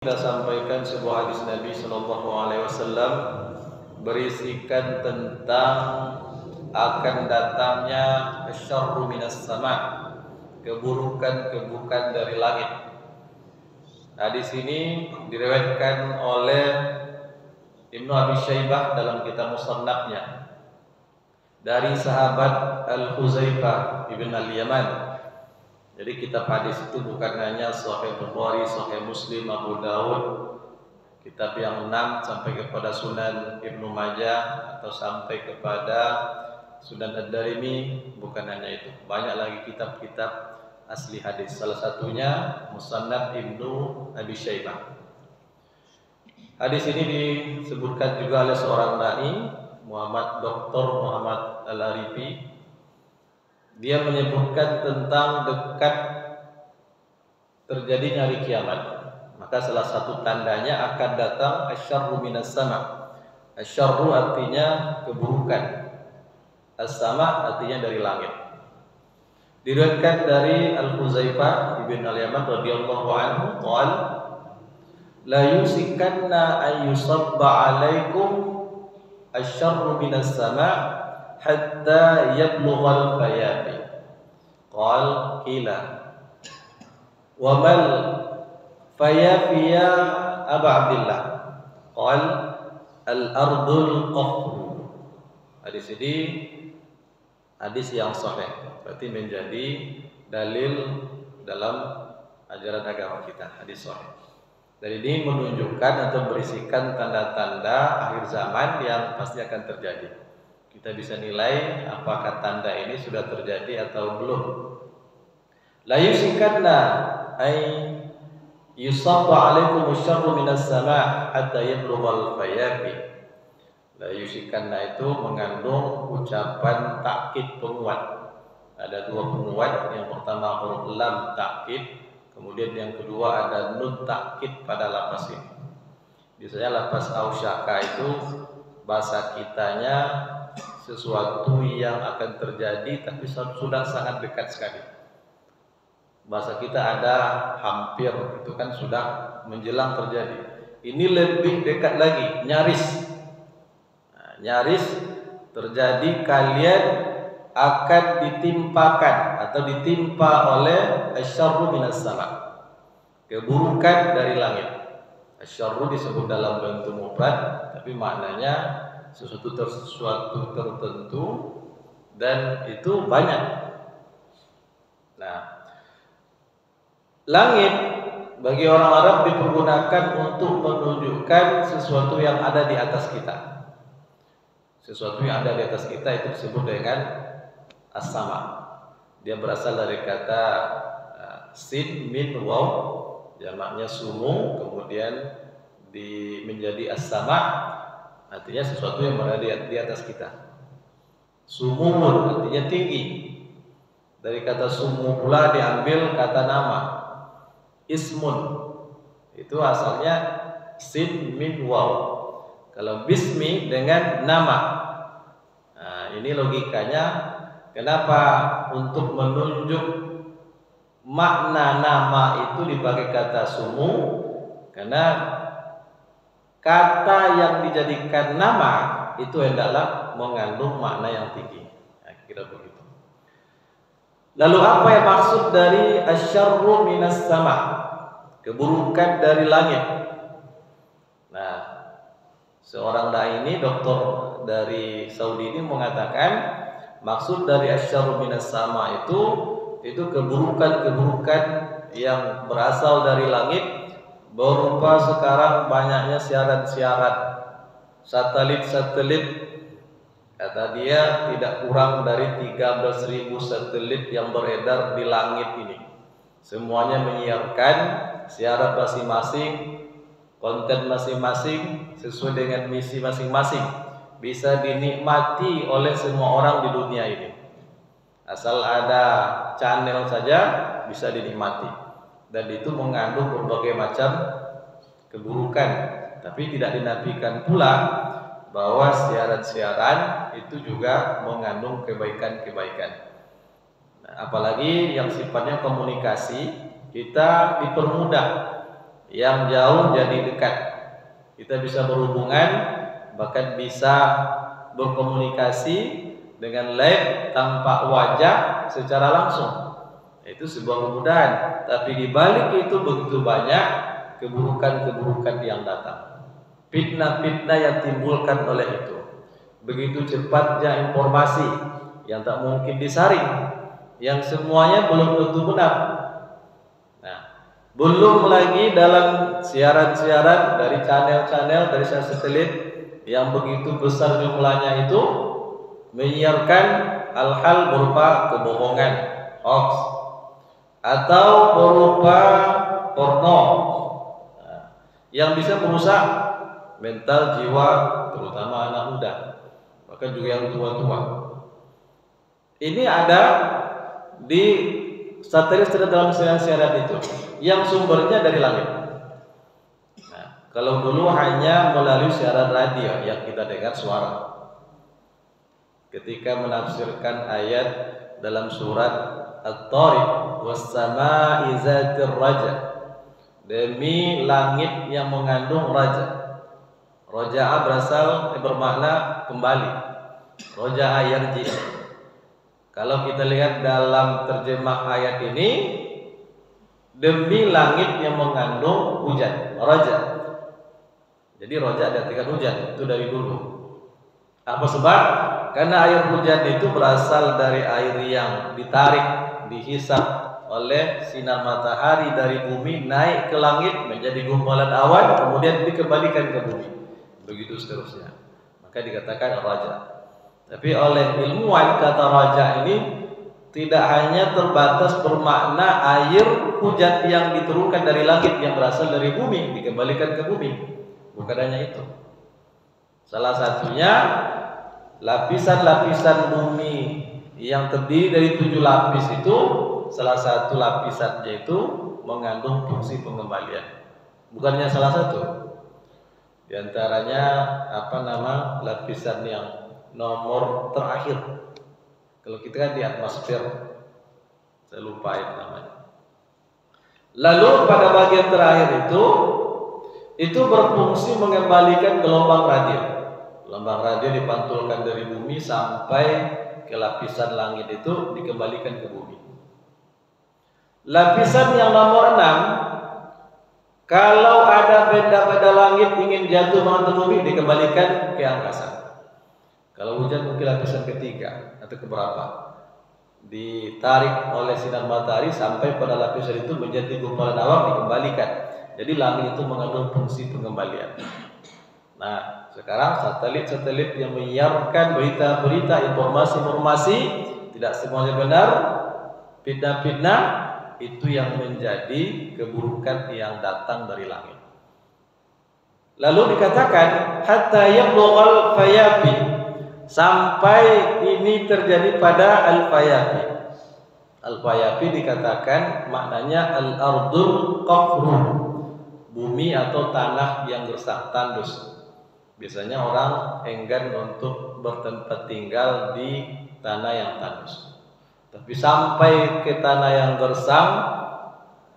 Kita sampaikan sebuah hadis Nabi Shallallahu Alaihi Wasallam berisikan tentang akan datangnya asyarru minas sama, keburukan dari langit. Hadis ini diriwayatkan oleh Ibnu Abi Syaibah dalam kitab Musannafnya dari sahabat Al-Huzaifah ibn Al-Yaman. Jadi kitab hadis itu bukan hanya Sahih Bukhari, Sahih Muslim, Abu Daud, kitab yang 6 sampai kepada Sunan Ibnu Majah atau sampai kepada Sunan Ad-Darimi, bukan hanya itu. Banyak lagi kitab-kitab asli hadis. Salah satunya Musannaf Ibnu Abi Syaibah. Hadis ini disebutkan juga oleh seorang dai, Dr. Muhammad Al-Arifi. Dia menyebutkan tentang dekat terjadinya hari kiamat. Maka salah satu tandanya akan datang asyarru minas sama. Asyarru artinya keburukan, as-sama artinya dari langit. Diriwayatkan dari Al-Huzaifah ibn Al-Yaman radhiyallahu anhu qala la yusikanna an yusabba alaikum asyarru minas sama hatta yablughal fayafi. Qal qila wa mal fayafi ya Aba Abdillah? Qal al ardul qafru. Hadis ini hadis yang sahih, berarti menjadi dalil dalam ajaran agama kita, hadis sahih. Dari ini menunjukkan atau berisikan tanda-tanda akhir zaman yang pasti akan terjadi. Kita bisa nilai apakah tanda ini sudah terjadi atau belum. La yusikanna ay yusabba alaikum asyarru minas sama' hatta yablughal fayafi. La yusikanna itu mengandung ucapan takkid penguat. Ada dua penguat, yang pertama huruf lam takkid, kemudian yang kedua ada nun takkid pada lafaz ini. Biasanya lafaz ausyaka itu bahasa kitanya sesuatu yang akan terjadi tapi sudah sangat dekat sekali. Bahasa kita ada hampir, itu kan sudah menjelang terjadi. Ini lebih dekat lagi, nyaris. Nah, nyaris terjadi, kalian akan ditimpakan atau ditimpa oleh asyarru minas sama, keburukan dari langit. Asyarru disebut dalam bentuk mufrad, tapi maknanya sesuatu tertentu dan itu banyak. Nah, langit bagi orang Arab dipergunakan untuk menunjukkan sesuatu yang ada di atas kita. Sesuatu yang ada di atas kita itu disebut dengan as-sama. Dia berasal dari kata sin min waw, jamaknya sumu, kemudian menjadi as-sama, artinya sesuatu yang berada di atas kita. Sumumun artinya tinggi. Dari kata sumu pula diambil kata nama. Ismun itu asalnya sin min waw. Kalau bismi dengan nama. Nah, ini logikanya kenapa untuk menunjuk makna nama itu dipakai kata sumu, karena kata yang dijadikan nama itu hendaklah mengandung makna yang tinggi. Nah, kira begitu. Lalu apa yang maksud dari asyarru minas sama? Keburukan dari langit. Nah, seorang dai ini, doktor dari Saudi ini mengatakan maksud dari asyarru minas sama itu keburukan-keburukan yang berasal dari langit. Berupa sekarang banyaknya siaran-siaran, satelit-satelit. Kata dia tidak kurang dari 13.000 satelit yang beredar di langit ini. Semuanya menyiarkan siaran masing-masing, konten masing-masing sesuai dengan misi masing-masing. Bisa dinikmati oleh semua orang di dunia ini. Asal ada channel saja bisa dinikmati. Dan itu mengandung berbagai macam keburukan. Tapi tidak dinafikan pula bahwa siaran-siaran itu juga mengandung kebaikan-kebaikan. Nah, apalagi yang sifatnya komunikasi, kita dipermudah yang jauh jadi dekat. Kita bisa berhubungan, bahkan bisa berkomunikasi dengan live tanpa wajah secara langsung. Itu sebuah kemudahan. Tapi di balik itu begitu banyak keburukan-keburukan yang datang. Fitnah-fitnah yang timbulkan oleh itu. Begitu cepatnya informasi yang tak mungkin disaring, yang semuanya belum tentu benar. Nah, belum lagi dalam siaran-siaran dari channel-channel dari satelit yang begitu besar jumlahnya itu menyiarkan hal-hal berupa kebohongan, hoax, atau berupa porno, yang bisa merusak mental jiwa terutama anak muda, bahkan juga yang tua-tua. Ini ada di satelit dalam siaran-siaran itu yang sumbernya dari langit. Nah, kalau dulu hanya melalui siaran radio yang kita dengar suara. Ketika menafsirkan ayat dalam surat At-Tariq, was-samaa'i zatir raja, demi langit yang mengandung raja. Raja'a bermakna kembali. Raja'a yarji. Kalau kita lihat dalam terjemah ayat ini, demi langit yang mengandung hujan, raja. Jadi raja artikan hujan, itu dari dulu. Apa sebab? Karena air hujan itu berasal dari air yang ditarik, dihisap oleh sinar matahari dari bumi, naik ke langit menjadi gumpalan awan, kemudian dikembalikan ke bumi. Begitu seterusnya. Maka dikatakan raja. Tapi oleh ilmuwan kata raja ini tidak hanya terbatas bermakna air hujan yang diturunkan dari langit yang berasal dari bumi dikembalikan ke bumi. Bukan hanya itu. Salah satunya lapisan-lapisan bumi yang terdiri dari 7 lapis itu, salah satu lapisannya itu mengandung fungsi pengembalian. Bukannya salah satu. Di antaranya lapisan yang nomor terakhir. Kalau kita kan di atmosfer, saya lupa itu namanya. Lalu pada bagian terakhir itu berfungsi mengembalikan gelombang radio. Gelombang radio dipantulkan dari bumi sampai ke lapisan langit itu dikembalikan ke bumi. Lapisan yang nomor 6, kalau ada benda-benda langit ingin jatuh mengenai bumi dikembalikan ke angkasa. Kalau hujan mungkin lapisan ketiga atau keberapa, ditarik oleh sinar matahari sampai pada lapisan itu menjadi gumpalan awan dikembalikan. Jadi langit itu mengandung fungsi pengembalian. Nah, sekarang satelit-satelit yang menyiarkan berita-berita, informasi-informasi tidak semuanya benar, fitnah-fitnah, itu yang menjadi keburukan yang datang dari langit. Lalu dikatakan hatta yablughal fayafi, sampai ini terjadi pada al-fayafi. Al-fayafi dikatakan maknanya al-ardul qafru, bumi atau tanah yang gersang, tandus. Biasanya orang enggan untuk bertempat tinggal di tanah yang tandus. Tapi sampai ke tanah yang gersang,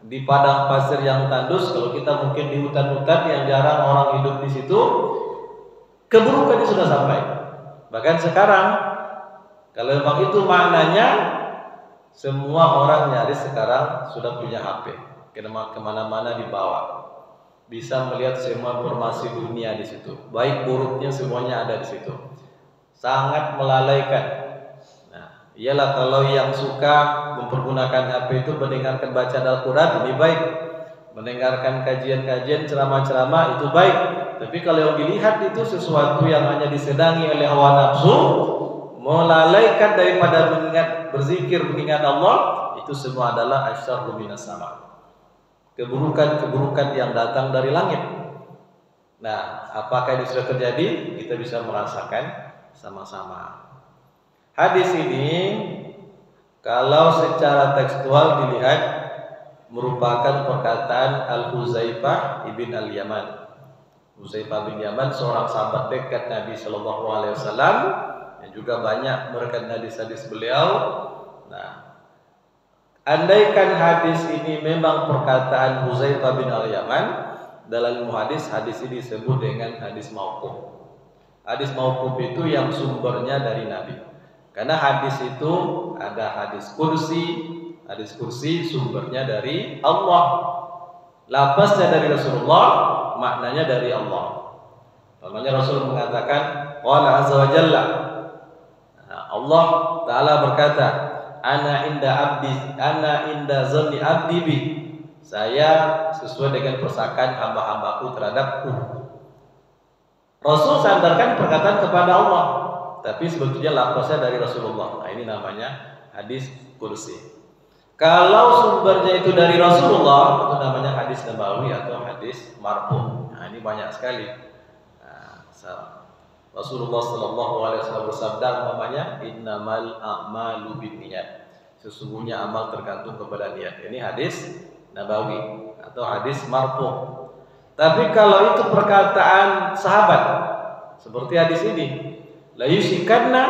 di padang pasir yang tandus, kalau kita mungkin di hutan-hutan yang jarang orang hidup di situ, keburukannya sudah sampai. Bahkan sekarang, kalau memang itu maknanya, semua orang nyaris sekarang sudah punya HP, kemana-mana dibawa, bisa melihat semua informasi dunia di situ, baik buruknya semuanya ada di situ. Sangat melalaikan. Ialah kalau yang suka mempergunakan HP itu mendengarkan bacaan Al-Quran lebih baik, mendengarkan kajian-kajian ceramah-ceramah itu baik. Tapi kalau yang dilihat itu sesuatu yang hanya disenangi oleh hawa nafsu, melalaikan daripada mengingat, berzikir, mengingat Allah, itu semua adalah asyarru minas sama, keburukan-keburukan yang datang dari langit. Nah, apakah ini sudah terjadi? Kita bisa merasakan sama-sama. Hadis ini kalau secara tekstual dilihat merupakan perkataan Al-Huzaifah ibn Al-Yaman. Huzaifah bin Yaman seorang sahabat dekat Nabi Shallallahu Alaihi Wasallam yang juga banyak merekam hadis-hadis beliau. Nah, andaikan hadis ini memang perkataan Huzaifah bin Al-Yaman, dalam ilmu hadis, hadis ini disebut dengan hadis mauquf. Hadis mauquf itu yang sumbernya dari Nabi. Karena hadis itu ada hadis kursi sumbernya dari Allah. Lafaznya dari Rasulullah, maknanya dari Allah. Namanya Rasul mengatakan, qala azza wa jalla. Allah Ta'ala berkata, ana inda zanni abdi bi. Saya sesuai dengan persangkaan hamba-hambaku terhadapku. Rasul sandarkan perkataan kepada Allah, tapi sebetulnya lafaznya dari Rasulullah. Nah, ini namanya hadis kursi. Kalau sumbernya itu dari Rasulullah, itu namanya hadis nabawi atau hadis marfu. Nah, ini banyak sekali. Rasulullah Sallallahu Alaihi Wasallam bersabda, namanya innamal a'malu binniyat. Sesungguhnya amal tergantung kepada niat. Ini hadis nabawi atau hadis marfu. Tapi kalau itu perkataan sahabat, seperti hadis ini, la yusikanna,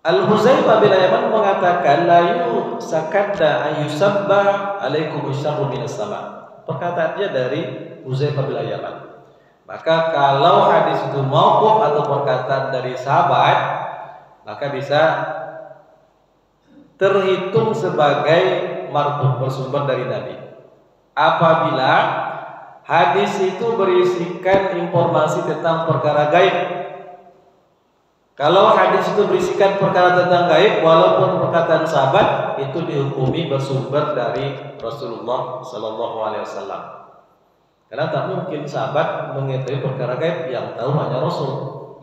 Al-Huzaifah bin Yaman mengatakan, la yusakadda ayusabba alaikum syarru minas sama. Perkataannya dari Huzaifah bin Yaman. Maka kalau hadis itu mauquf atau perkataan dari sahabat, maka bisa terhitung sebagai marfu, bersumber dari Nabi. Apabila hadis itu berisikan informasi tentang perkara gaib. Kalau hadis itu berisikan perkara tentang gaib, walaupun perkataan sahabat, itu dihukumi bersumber dari Rasulullah Sallallahu Alaihi Wasallam. Karena tak mungkin sahabat mengetahui perkara gaib, yang tahu hanya Rasul.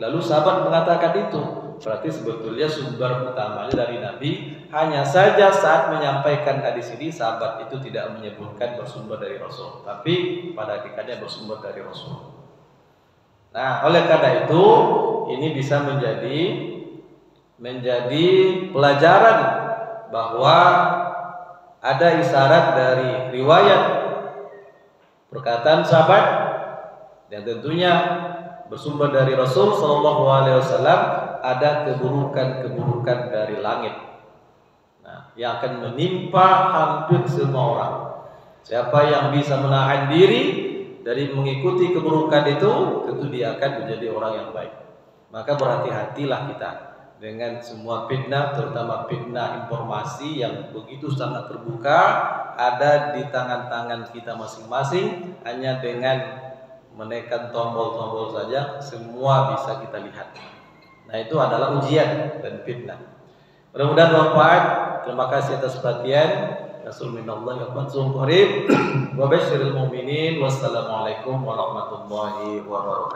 Lalu sahabat mengatakan itu, berarti sebetulnya sumber utamanya dari Nabi. Hanya saja saat menyampaikan hadis ini, sahabat itu tidak menyebutkan bersumber dari Rasul, tapi pada hakikatnya bersumber dari Rasul. Nah, oleh karena itu ini bisa menjadi pelajaran bahwa ada isyarat dari riwayat perkataan sahabat dan tentunya bersumber dari Rasul Sallallahu Alaihi Wasallam, ada keburukan-keburukan dari langit, yang akan menimpa hampir semua orang. Siapa yang bisa menahan diri dari mengikuti keburukan itu, tentu dia akan menjadi orang yang baik. Maka berhati-hatilah kita dengan semua fitnah, terutama fitnah informasi yang begitu sangat terbuka, ada di tangan-tangan kita masing-masing. Hanya dengan menekan tombol-tombol saja, semua bisa kita lihat. Nah, itu adalah ujian dan fitnah. Mudah-mudahan bermanfaat. Terima kasih atas perhatian. Rasulullah wa basyiril mu'minin. Wassalamualaikum warahmatullahi wabarakatuh.